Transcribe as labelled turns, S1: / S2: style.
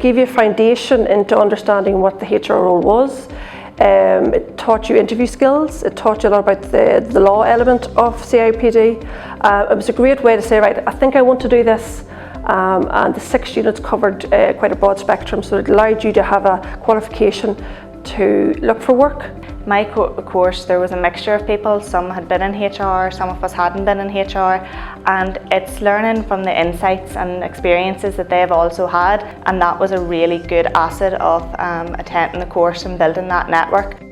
S1: gave you a foundation into understanding what the HR role was. It taught you interview skills, it taught you a lot about the law element of CIPD. It was a great way to say, right, I think I want to do this, and the 6 units covered quite a broad spectrum, so it allowed you to have a qualification to look for work.
S2: My course, there was a mixture of people. Some had been in HR, some of us hadn't been in HR, and it's learning from the insights and experiences that they've also had, and that was a really good asset of attending the course and building that network.